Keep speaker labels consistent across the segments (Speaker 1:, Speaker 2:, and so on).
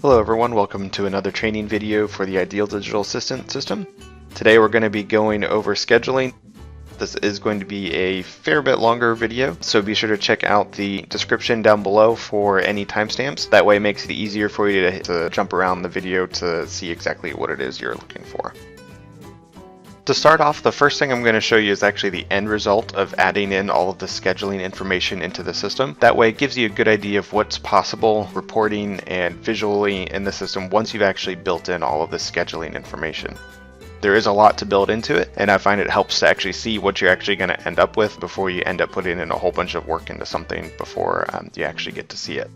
Speaker 1: Hello everyone, welcome to another training video for the Ideal Digital Assistant system. Today we're going to be going over scheduling. This is going to be a fair bit longer video, so be sure to check out the description down below for any timestamps. That way it makes it easier for you to jump around the video to see exactly what it is you're looking for. To start off, the first thing I'm going to show you is actually the end result of adding in all of the scheduling information into the system. That way it gives you a good idea of what's possible reporting and visually in the system once you've actually built in all of the scheduling information. There is a lot to build into it, and I find it helps to actually see what you're actually going to end up with before you end up putting in a whole bunch of work into something before you actually get to see it.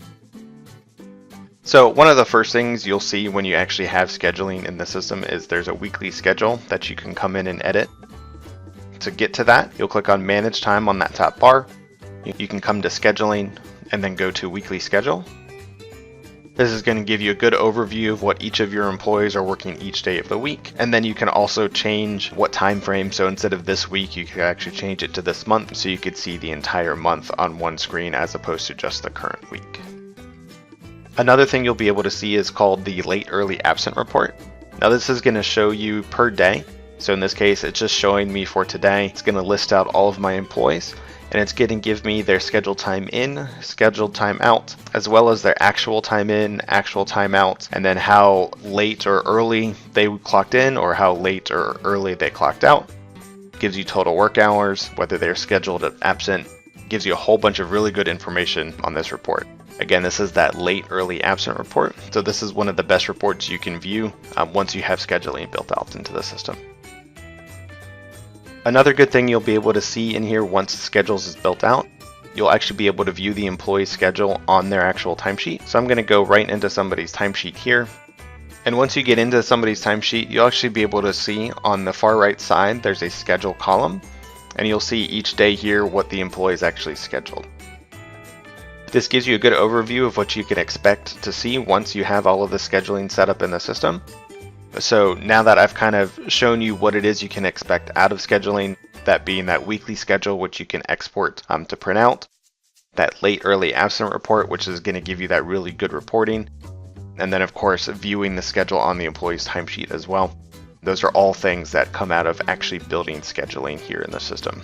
Speaker 1: So one of the first things you'll see when you actually have scheduling in the system is there's a weekly schedule that you can come in and edit. To get to that, you'll click on Manage Time on that top bar. You can come to Scheduling and then go to Weekly Schedule. This is going to give you a good overview of what each of your employees are working each day of the week. And then you can also change what time frame. So instead of this week, you could actually change it to this month so you could see the entire month on one screen as opposed to just the current week. Another thing you'll be able to see is called the Late Early Absent Report. Now this is going to show you per day. So in this case, it's just showing me for today. It's going to list out all of my employees, and it's going to give me their scheduled time in, scheduled time out, as well as their actual time in, actual time out, and then how late or early they clocked in or how late or early they clocked out. It gives you total work hours, whether they're scheduled or absent. It gives you a whole bunch of really good information on this report. Again, this is that Late Early Absent Report. So this is one of the best reports you can view once you have scheduling built out into the system. Another good thing you'll be able to see in here once the schedules is built out, you'll actually be able to view the employee schedule on their actual timesheet. So I'm going to go right into somebody's timesheet here. And once you get into somebody's timesheet, you'll actually be able to see on the far right side, there's a schedule column, and you'll see each day here what the employee is actually scheduled. This gives you a good overview of what you can expect to see once you have all of the scheduling set up in the system. So now that I've kind of shown you what it is you can expect out of scheduling, that being that weekly schedule, which you can export to print out, that Late Early Absent Report, which is going to give you that really good reporting, and then of course viewing the schedule on the employee's timesheet as well. Those are all things that come out of actually building scheduling here in the system.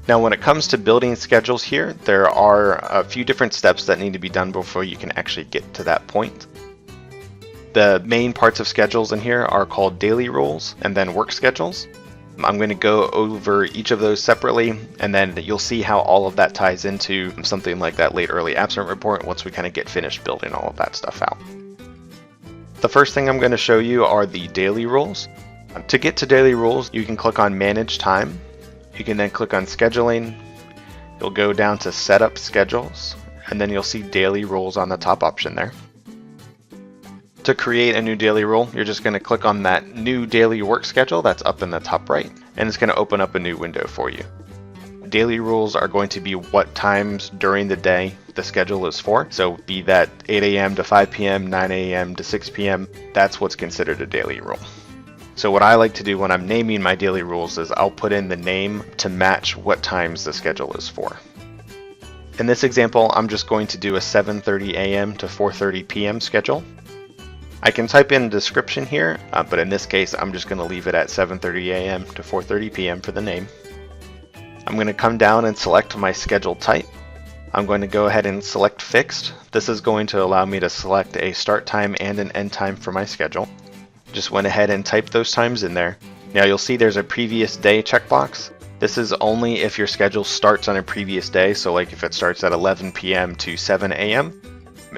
Speaker 1: Now when it comes to building schedules here, there are a few different steps that need to be done before you can actually get to that point. The main parts of schedules in here are called daily rules and then work schedules. I'm going to go over each of those separately, and then you'll see how all of that ties into something like that Late Early Absent Report once we kind of get finished building all of that stuff out. The first thing I'm going to show you are the daily rules. To get to daily rules, you can click on Manage Time. You can then click on Scheduling. You'll go down to Setup Schedules, and then you'll see Daily Rules on the top option there. To create a new daily rule, you're just going to click on that new daily work schedule that's up in the top right, and it's going to open up a new window for you. Daily rules are going to be what times during the day the schedule is for. So be that 8 a.m. to 5 p.m., 9 a.m. to 6 p.m., that's what's considered a daily rule. So what I like to do when I'm naming my daily rules is I'll put in the name to match what times the schedule is for. In this example, I'm just going to do a 7:30 a.m. to 4:30 p.m. schedule. I can type in a description here, but in this case, I'm just going to leave it at 7:30 a.m. to 4:30 p.m. for the name. I'm going to come down and select my schedule type. I'm going to go ahead and select Fixed. This is going to allow me to select a start time and an end time for my schedule. Just went ahead and typed those times in there. Now you'll see there's a previous day checkbox. This is only if your schedule starts on a previous day, so like if it starts at 11 p.m. to 7 a.m.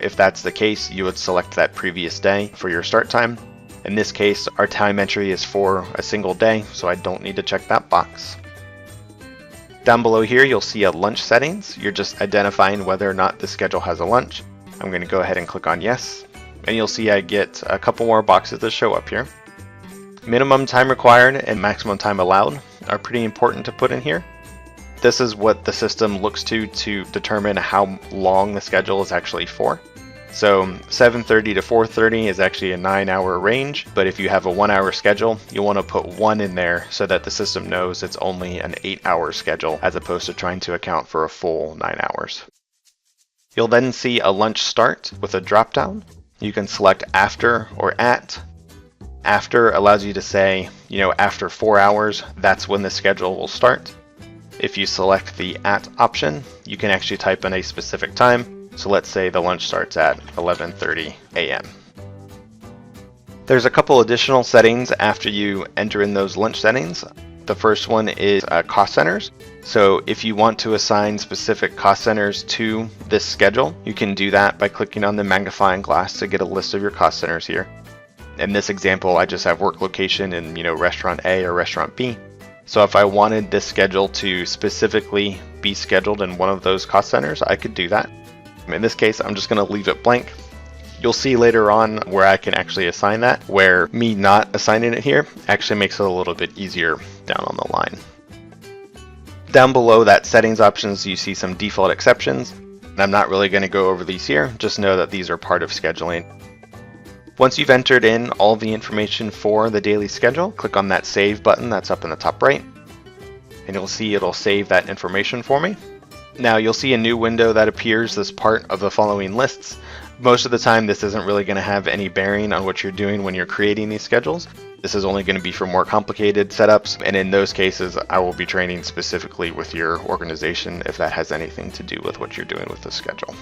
Speaker 1: If that's the case, you would select that previous day for your start time. In this case, our time entry is for a single day, so I don't need to check that box. Down below here, you'll see a lunch settings. You're just identifying whether or not the schedule has a lunch. I'm going to go ahead and click on yes. And you'll see I get a couple more boxes that show up here. Minimum time required and maximum time allowed are pretty important to put in here. This is what the system looks to determine how long the schedule is actually for. So 7:30 to 4:30 is actually a 9-hour range, but if you have a 1-hour schedule, you want to put 1 in there so that the system knows it's only an 8-hour schedule as opposed to trying to account for a full 9 hours. You'll then see a lunch start with a drop-down. You can select after or at. After allows you to say, after 4 hours, that's when the schedule will start. If you select the at option, you can actually type in a specific time. So let's say the lunch starts at 11:30 a.m. There's a couple additional settings after you enter in those lunch settings. The first one is cost centers. So if you want to assign specific cost centers to this schedule, you can do that by clicking on the magnifying glass to get a list of your cost centers here. In this example, I just have work location in restaurant A or restaurant B. So if I wanted this schedule to specifically be scheduled in one of those cost centers, I could do that. In this case, I'm just going to leave it blank. You'll see later on where I can actually assign that, where me not assigning it here actually makes it a little bit easier down on the line. Down below that settings options, you see some default exceptions. And I'm not really going to go over these here, just know that these are part of scheduling. Once you've entered in all the information for the daily schedule, click on that save button that's up in the top right, and you'll see it'll save that information for me. Now you'll see a new window that appears as part of the following lists. Most of the time this isn't really going to have any bearing on what you're doing when you're creating these schedules. This is only going to be for more complicated setups, and in those cases I will be training specifically with your organization if that has anything to do with what you're doing with the schedule.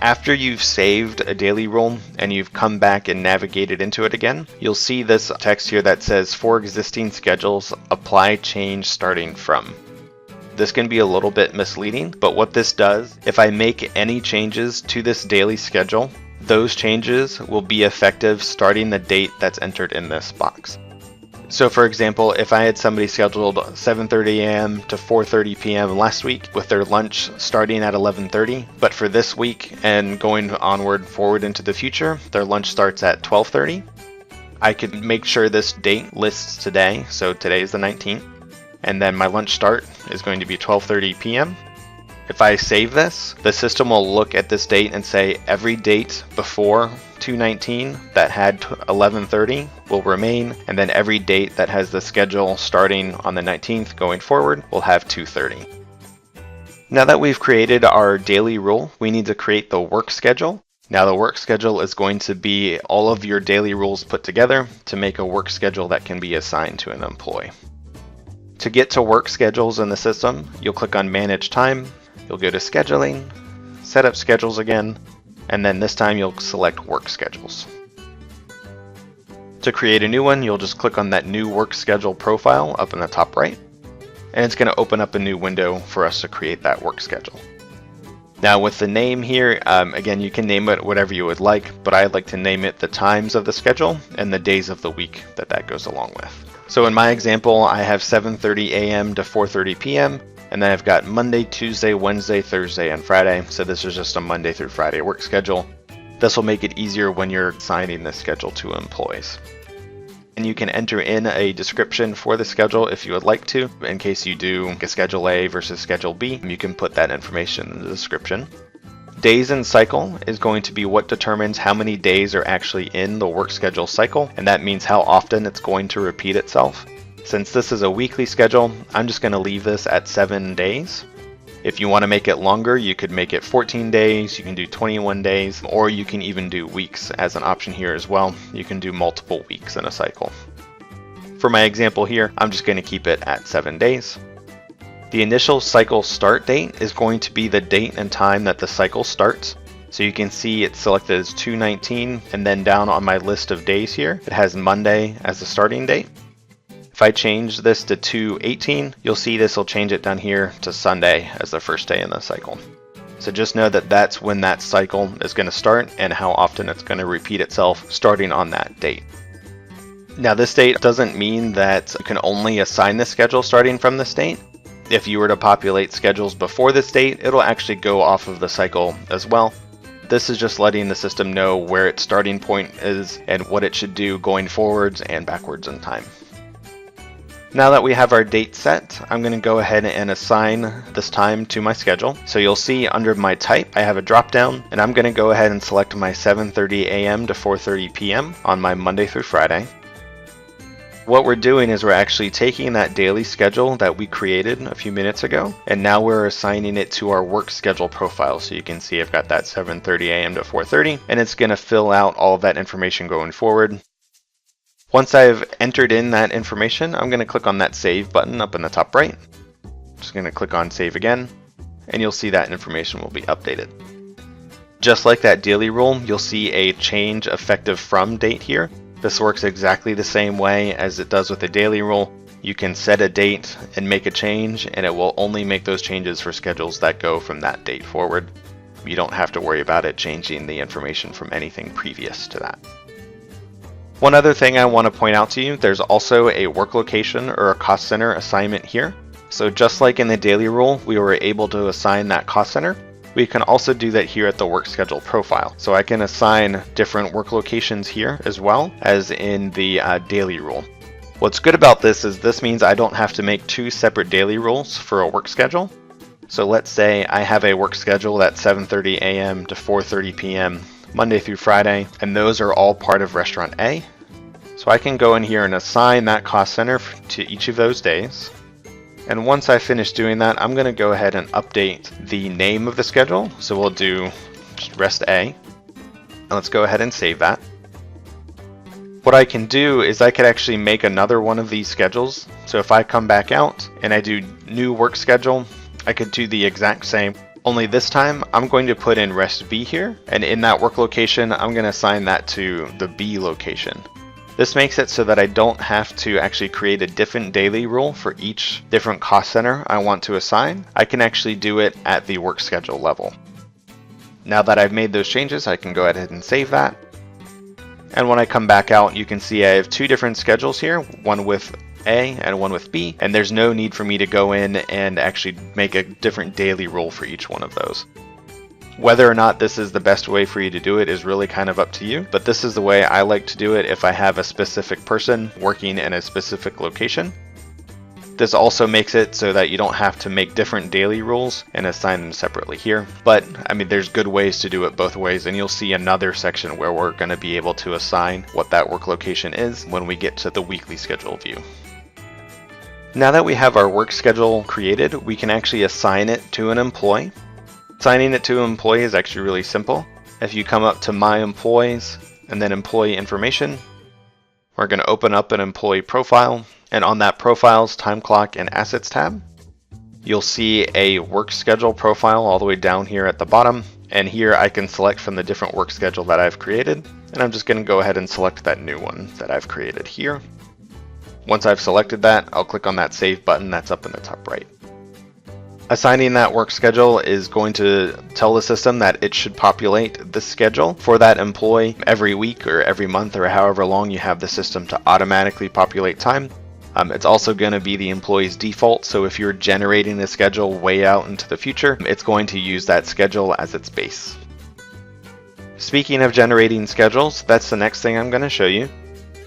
Speaker 1: After you've saved a daily rule and you've come back and navigated into it again, you'll see this text here that says for existing schedules, apply change starting from. This can be a little bit misleading, but what this does, if I make any changes to this daily schedule, those changes will be effective starting the date that's entered in this box. So for example, if I had somebody scheduled 7:30 a.m. to 4:30 p.m. last week with their lunch starting at 11:30, but for this week and going forward into the future, their lunch starts at 12:30, I could make sure this date lists today, so today is the 19th, and then my lunch start is going to be 12:30 p.m. If I save this, the system will look at this date and say every date before 2/19 that had 11:30 will remain, and then every date that has the schedule starting on the 19th going forward will have 2:30. Now that we've created our daily rule, we need to create the work schedule. Now the work schedule is going to be all of your daily rules put together to make a work schedule that can be assigned to an employee. To get to work schedules in the system, you'll click on Manage Time, you'll go to Scheduling, Set Up Schedules again, and then this time you'll select Work Schedules. To create a new one, you'll just click on that new work schedule profile up in the top right, and it's going to open up a new window for us to create that work schedule. Now with the name here, again, you can name it whatever you would like, but I'd like to name it the times of the schedule and the days of the week that goes along with. So in my example, I have 7:30 a.m. to 4:30 p.m. and then I've got Monday, Tuesday, Wednesday, Thursday, and Friday. So this is just a Monday through Friday work schedule. This will make it easier when you're assigning this schedule to employees. And you can enter in a description for the schedule if you would like to. In case you do a Schedule A versus Schedule B, you can put that information in the description. Days in cycle is going to be what determines how many days are actually in the work schedule cycle, and that means how often it's going to repeat itself. Since this is a weekly schedule, I'm just going to leave this at 7 days. If you want to make it longer, you could make it 14 days, you can do 21 days, or you can even do weeks as an option here as well. You can do multiple weeks in a cycle. For my example here, I'm just going to keep it at 7 days. The initial cycle start date is going to be the date and time that the cycle starts. So you can see it's selected as 2/19, and then down on my list of days here, it has Monday as the starting date. If I change this to 2/18, you'll see this will change it down here to Sunday as the first day in the cycle. So just know that that's when that cycle is going to start and how often it's going to repeat itself starting on that date. Now this date doesn't mean that you can only assign the schedule starting from this date. If you were to populate schedules before this date, it'll actually go off of the cycle as well. This is just letting the system know where its starting point is and what it should do going forwards and backwards in time. Now that we have our date set, I'm going to go ahead and assign this time to my schedule. So you'll see under my type, I have a drop down, and I'm going to go ahead and select my 7:30 a.m. to 4:30 p.m. on my Monday through Friday. What we're doing is we're actually taking that daily schedule that we created a few minutes ago, and now we're assigning it to our work schedule profile. So you can see I've got that 7:30 a.m. to 4:30, and it's going to fill out all of that information going forward. Once I've entered in that information, I'm going to click on that Save button up in the top right. Just going to click on Save again, and you'll see that information will be updated. Just like that daily rule, you'll see a change effective from date here. This works exactly the same way as it does with the daily rule. You can set a date and make a change, and it will only make those changes for schedules that go from that date forward. You don't have to worry about it changing the information from anything previous to that. One other thing I want to point out to you, there's also a work location or a cost center assignment here. So just like in the daily rule, we were able to assign that cost center. We can also do that here at the work schedule profile. So I can assign different work locations here as well as in the daily rule. What's good about this is this means I don't have to make two separate daily rules for a work schedule. So let's say I have a work schedule that's 7:30 a.m. to 4:30 p.m. Monday through Friday, and those are all part of restaurant A. So I can go in here and assign that cost center to each of those days. And once I finish doing that, I'm going to go ahead and update the name of the schedule. So we'll do just rest A. And let's go ahead and save that. What I can do is I could actually make another one of these schedules. So if I come back out and I do new work schedule, I could do the exact same. Only this time I'm going to put in rest B here. And in that work location, I'm going to assign that to the B location. This makes it so that I don't have to actually create a different daily rule for each different cost center I want to assign. I can actually do it at the work schedule level. Now that I've made those changes, I can go ahead and save that. And when I come back out, you can see I have two different schedules here, one with A and one with B, and there's no need for me to go in and actually make a different daily rule for each one of those. Whether or not this is the best way for you to do it is really kind of up to you, but this is the way I like to do it if I have a specific person working in a specific location. This also makes it so that you don't have to make different daily rules and assign them separately here. But I mean, there's good ways to do it both ways, and you'll see another section where we're going to be able to assign what that work location is when we get to the weekly schedule view. Now that we have our work schedule created, we can actually assign it to an employee. Assigning it to an employee is actually really simple. If you come up to My Employees and then Employee Information, we're going to open up an employee profile, and on that Profiles, Time Clock, and Assets tab, you'll see a work schedule profile all the way down here at the bottom, and here I can select from the different work schedule that I've created, and I'm just going to go ahead and select that new one that I've created here. Once I've selected that, I'll click on that Save button that's up in the top right. Assigning that work schedule is going to tell the system that it should populate the schedule for that employee every week or every month or however long you have the system to automatically populate time. It's also going to be the employee's default, so if you're generating a schedule way out into the future, it's going to use that schedule as its base. Speaking of generating schedules, that's the next thing I'm going to show you.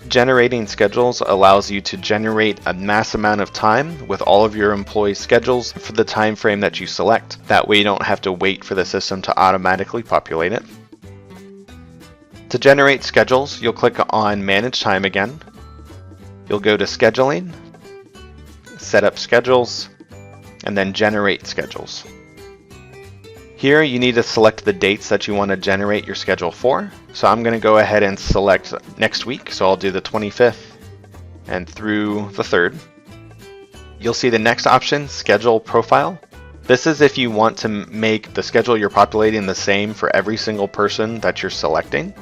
Speaker 1: Generating schedules allows you to generate a mass amount of time with all of your employees' schedules for the time frame that you select. That way you don't have to wait for the system to automatically populate it. To generate schedules, you'll click on Manage Time again. You'll go to Scheduling, Set Up Schedules, and then Generate Schedules. Here you need to select the dates that you want to generate your schedule for. So I'm going to go ahead and select next week. So I'll do the 25th and through the 3rd. You'll see the next option, Schedule Profile. This is if you want to make the schedule you're populating the same for every single person that you're selecting.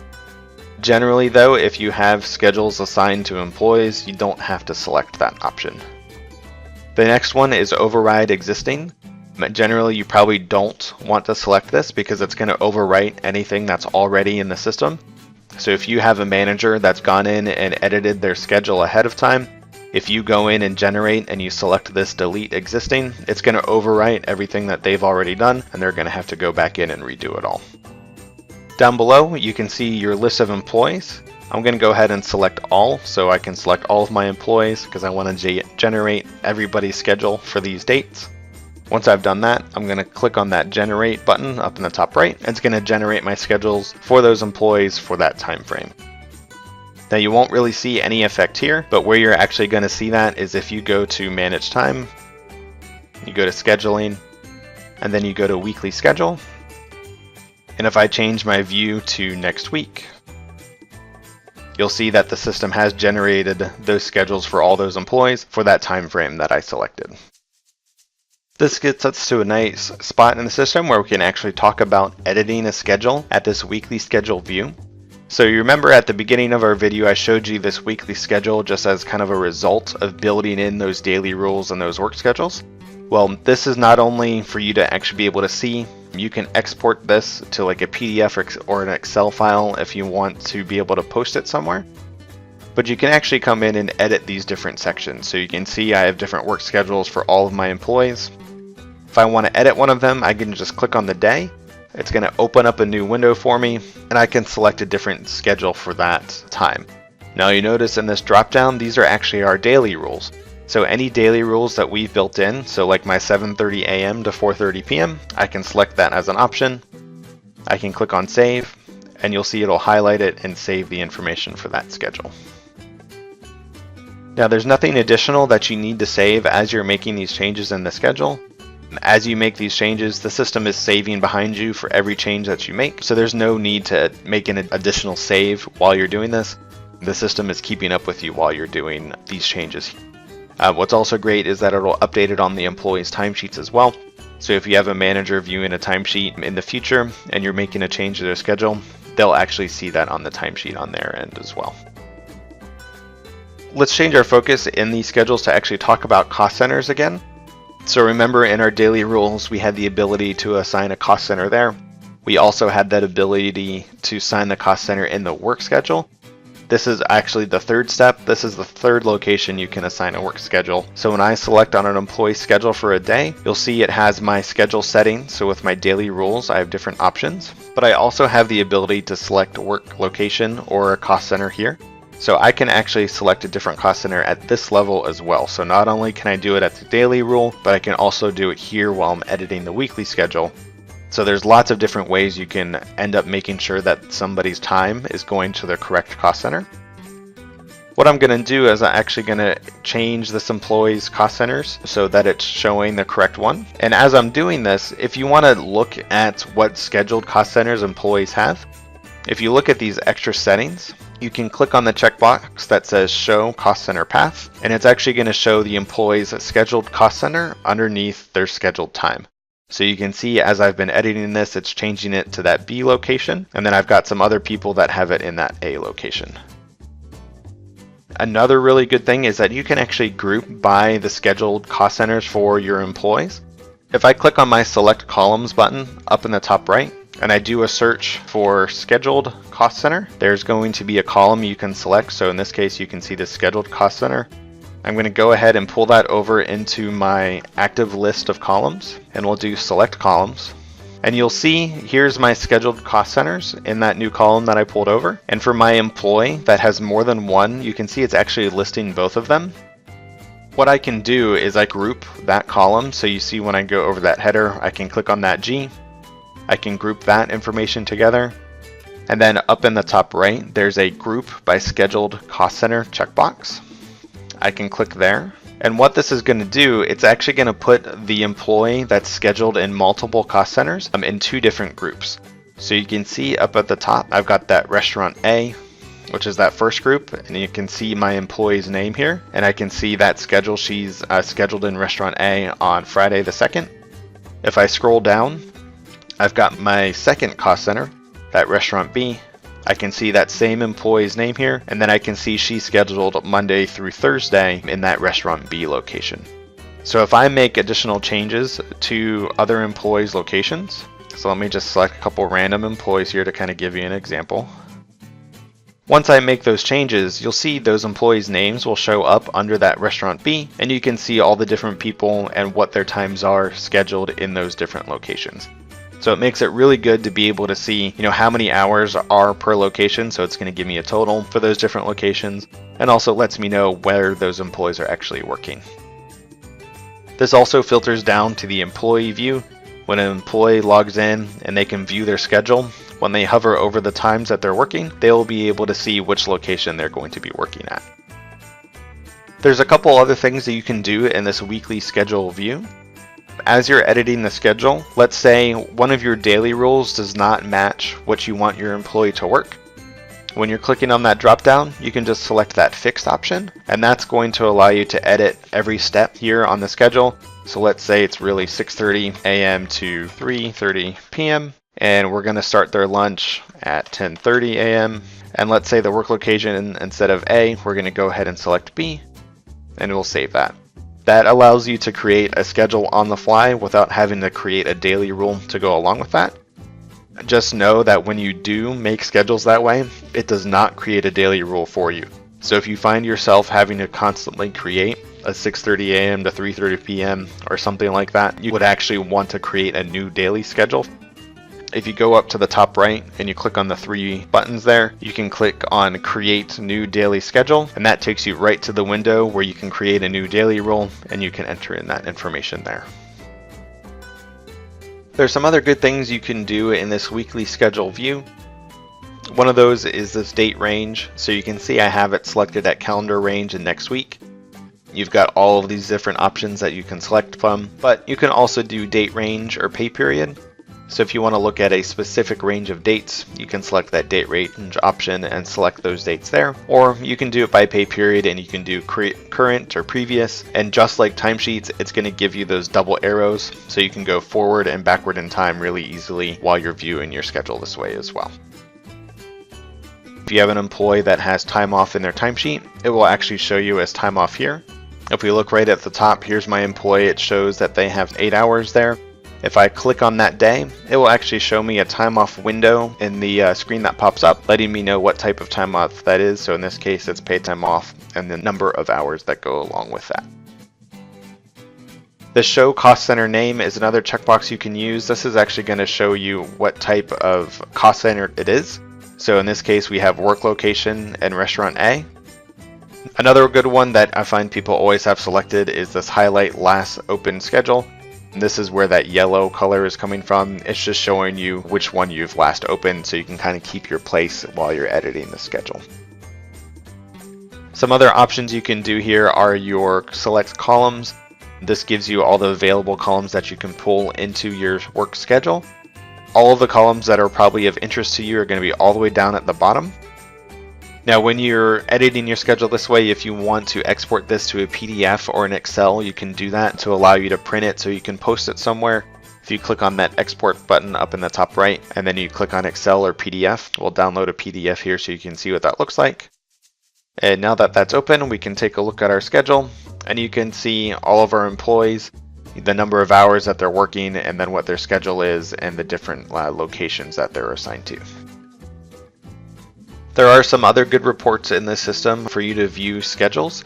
Speaker 1: Generally though, if you have schedules assigned to employees, you don't have to select that option. The next one is Override Existing. Generally, you probably don't want to select this because it's going to overwrite anything that's already in the system. So if you have a manager that's gone in and edited their schedule ahead of time, if you go in and generate and you select this Delete Existing, it's going to overwrite everything that they've already done, and they're going to have to go back in and redo it all. Down below, you can see your list of employees. I'm going to go ahead and select all, so I can select all of my employees because I want to generate everybody's schedule for these dates. Once I've done that, I'm going to click on that Generate button up in the top right. It's going to generate my schedules for those employees for that time frame. Now you won't really see any effect here, but where you're actually going to see that is if you go to Manage Time, you go to Scheduling, and then you go to Weekly Schedule. And if I change my view to next week, you'll see that the system has generated those schedules for all those employees for that time frame that I selected. This gets us to a nice spot in the system where we can actually talk about editing a schedule at this weekly schedule view. So you remember at the beginning of our video, I showed you this weekly schedule just as kind of a result of building in those daily rules and those work schedules. Well, this is not only for you to actually be able to see, you can export this to like a PDF or an Excel file if you want to be able to post it somewhere. But you can actually come in and edit these different sections. So you can see I have different work schedules for all of my employees. If I want to edit one of them, I can just click on the day. It's going to open up a new window for me, and I can select a different schedule for that time. Now you notice in this drop-down, these are actually our daily rules. So any daily rules that we've built in, so like my 7:30 a.m. to 4:30 p.m., I can select that as an option. I can click on Save, and you'll see it'll highlight it and save the information for that schedule. Now there's nothing additional that you need to save as you're making these changes in the schedule. As you make these changes, the system is saving behind you for every change that you make, so there's no need to make an additional save while you're doing this. The system is keeping up with you while you're doing these changes. What's also great is that it'll update it on the employees' timesheets as well. So if you have a manager viewing a timesheet in the future and you're making a change to their schedule, they'll actually see that on the timesheet on their end as well. Let's change our focus in these schedules to actually talk about cost centers again. So remember in our daily rules, we had the ability to assign a cost center there. We also had that ability to assign the cost center in the work schedule. This is actually the third step. This is the third location you can assign a work schedule. So when I select on an employee schedule for a day, you'll see it has my schedule setting. So with my daily rules, I have different options, but I also have the ability to select a work location or a cost center here. So I can actually select a different cost center at this level as well. So not only can I do it at the daily rule, but I can also do it here while I'm editing the weekly schedule. So there's lots of different ways you can end up making sure that somebody's time is going to the correct cost center. What I'm going to do is I'm actually going to change this employee's cost centers so that it's showing the correct one. And as I'm doing this, if you want to look at what scheduled cost centers employees have, if you look at these extra settings, you can click on the checkbox that says Show Cost Center Path, and it's actually going to show the employee's scheduled cost center underneath their scheduled time. So you can see as I've been editing this, it's changing it to that B location, and then I've got some other people that have it in that A location. Another really good thing is that you can actually group by the scheduled cost centers for your employees. If I click on my Select Columns button up in the top right, and I do a search for scheduled cost center, there's going to be a column you can select. So in this case, you can see the scheduled cost center. I'm going to go ahead and pull that over into my active list of columns, and we'll do select columns. And you'll see here's my scheduled cost centers in that new column that I pulled over. And for my employee that has more than one, you can see it's actually listing both of them. What I can do is I group that column. So you see when I go over that header, I can click on that G. I can group that information together. And then up in the top right, there's a group by scheduled cost center checkbox. I can click there. And what this is going to do, it's actually going to put the employee that's scheduled in multiple cost centers in two different groups. So you can see up at the top, I've got that restaurant A, which is that first group, and you can see my employee's name here. And I can see that schedule, she's scheduled in restaurant A on Friday the 2nd. If I scroll down, I've got my second cost center, that restaurant B. I can see that same employee's name here, and then I can see she's scheduled Monday through Thursday in that restaurant B location. So if I make additional changes to other employees' locations, so let me just select a couple random employees here to kind of give you an example. Once I make those changes, you'll see those employees' names will show up under that restaurant B, and you can see all the different people and what their times are scheduled in those different locations. So it makes it really good to be able to see, how many hours are per location. So it's going to give me a total for those different locations, and also lets me know where those employees are actually working. This also filters down to the employee view. When an employee logs in and they can view their schedule, when they hover over the times that they're working, they'll be able to see which location they're going to be working at. There's a couple other things that you can do in this weekly schedule view. As you're editing the schedule, let's say one of your daily rules does not match what you want your employee to work. When you're clicking on that drop down, you can just select that fixed option, and that's going to allow you to edit every step here on the schedule. So let's say it's really 6:30 a.m. to 3:30 p.m. and we're going to start their lunch at 10:30 a.m. and let's say the work location, instead of A, we're going to go ahead and select B, and we'll save that. That allows you to create a schedule on the fly without having to create a daily rule to go along with that. Just know that when you do make schedules that way, it does not create a daily rule for you. So if you find yourself having to constantly create a 6:30 a.m. to 3:30 p.m. or something like that, you would actually want to create a new daily schedule. If you go up to the top right and you click on the three buttons there, you can click on Create New Daily Schedule, and that takes you right to the window where you can create a new daily rule and you can enter in that information there. There's some other good things you can do in this weekly schedule view. One of those is this date range. So you can see I have it selected at calendar range and next week. You've got all of these different options that you can select from, but you can also do date range or pay period. So if you want to look at a specific range of dates, you can select that date range option and select those dates there. Or you can do it by pay period and you can do current or previous. And just like timesheets, it's going to give you those double arrows so you can go forward and backward in time really easily while you're viewing your schedule this way as well. If you have an employee that has time off in their timesheet, it will actually show you as time off here. If we look right at the top, here's my employee. It shows that they have 8 hours there. If I click on that day, it will actually show me a time off window in the screen that pops up, letting me know what type of time off that is. So in this case, it's paid time off and the number of hours that go along with that. The Show Cost Center Name is another checkbox you can use. This is actually going to show you what type of cost center it is. So in this case, we have work location and restaurant A. Another good one that I find people always have selected is this Highlight Last Open Schedule. This is where that yellow color is coming from. It's just showing you which one you've last opened so you can kind of keep your place while you're editing the schedule. Some other options you can do here are your select columns. This gives you all the available columns that you can pull into your work schedule. All of the columns that are probably of interest to you are going to be all the way down at the bottom. Now, when you're editing your schedule this way, if you want to export this to a PDF or an Excel, you can do that to allow you to print it so you can post it somewhere. If you click on that export button up in the top right, and then you click on Excel or PDF, we'll download a PDF here so you can see what that looks like. And now that that's open, we can take a look at our schedule, and you can see all of our employees, the number of hours that they're working, and then what their schedule is, and the different locations that they're assigned to. There are some other good reports in this system for you to view schedules.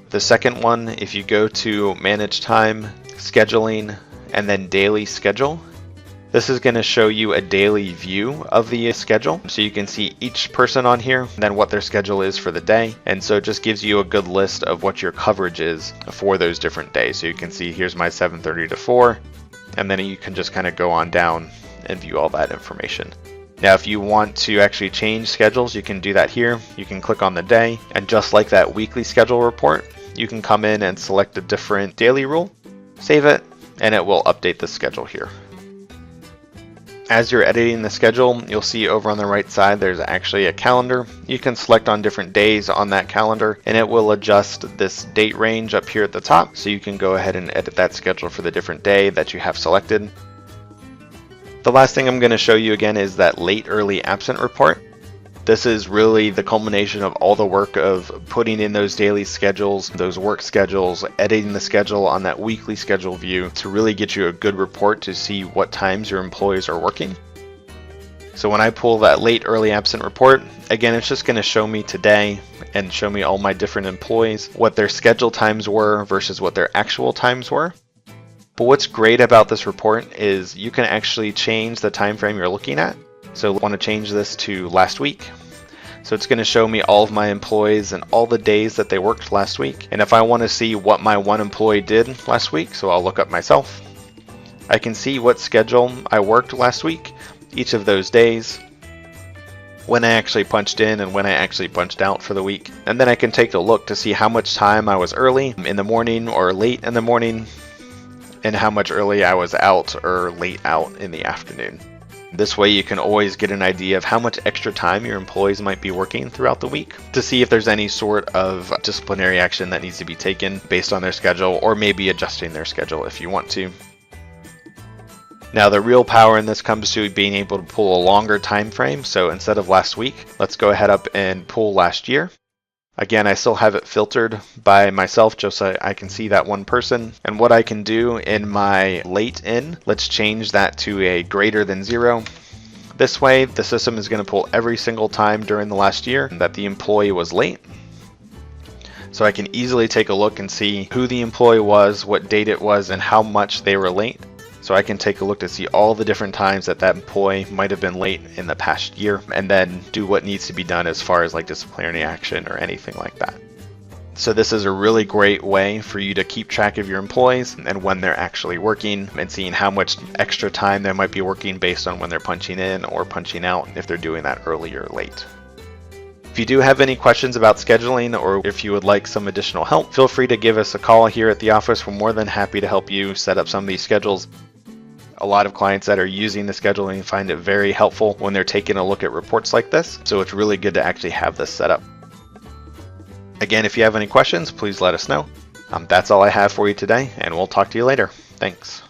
Speaker 1: The second one, if you go to Manage Time, Scheduling, and then Daily Schedule, this is going to show you a daily view of the schedule. So you can see each person on here, and then what their schedule is for the day. And so it just gives you a good list of what your coverage is for those different days. So you can see here's my 7:30 to 4, and then you can just kind of go on down and view all that information. Now, if you want to actually change schedules, you can do that here. You can click on the day, and just like that weekly schedule report, you can come in and select a different daily rule, save it, and it will update the schedule here. As you're editing the schedule, you'll see over on the right side there's actually a calendar. You can select on different days on that calendar, and it will adjust this date range up here at the top, so you can go ahead and edit that schedule for the different day that you have selected. The last thing I'm going to show you again is that late early absent report. This is really the culmination of all the work of putting in those daily schedules, those work schedules, editing the schedule on that weekly schedule view to really get you a good report to see what times your employees are working. So when I pull that late early absent report, again, it's just going to show me today and show me all my different employees, what their schedule times were versus what their actual times were. But what's great about this report is you can actually change the time frame you're looking at. So I want to change this to last week. So it's going to show me all of my employees and all the days that they worked last week. And if I want to see what my one employee did last week, so I'll look up myself, I can see what schedule I worked last week. each of those days, when I actually punched in and when I actually punched out for the week. And then I can take a look to see how much time I was early in the morning or late in the morning, and how much early I was out or late out in the afternoon. This way you can always get an idea of how much extra time your employees might be working throughout the week to see if there's any sort of disciplinary action that needs to be taken based on their schedule, or maybe adjusting their schedule if you want to. Now the real power in this comes to being able to pull a longer time frame. So instead of last week, let's go ahead up and pull last year. Again, I still have it filtered by myself just so I can see that one person. And what I can do in my late in, let's change that to a greater than 0. This way, the system is going to pull every single time during the last year that the employee was late. So I can easily take a look and see who the employee was, what date it was, and how much they were late. So I can take a look to see all the different times that employee might have been late in the past year, and then do what needs to be done as far as like disciplinary action or anything like that. So this is a really great way for you to keep track of your employees and when they're actually working, and seeing how much extra time they might be working based on when they're punching in or punching out, if they're doing that early or late. If you do have any questions about scheduling, or if you would like some additional help, feel free to give us a call here at the office. We're more than happy to help you set up some of these schedules. A lot of clients that are using the scheduling find it very helpful when they're taking a look at reports like this. So it's really good to actually have this set up. Again, if you have any questions, please let us know. That's all I have for you today, and we'll talk to you later. Thanks.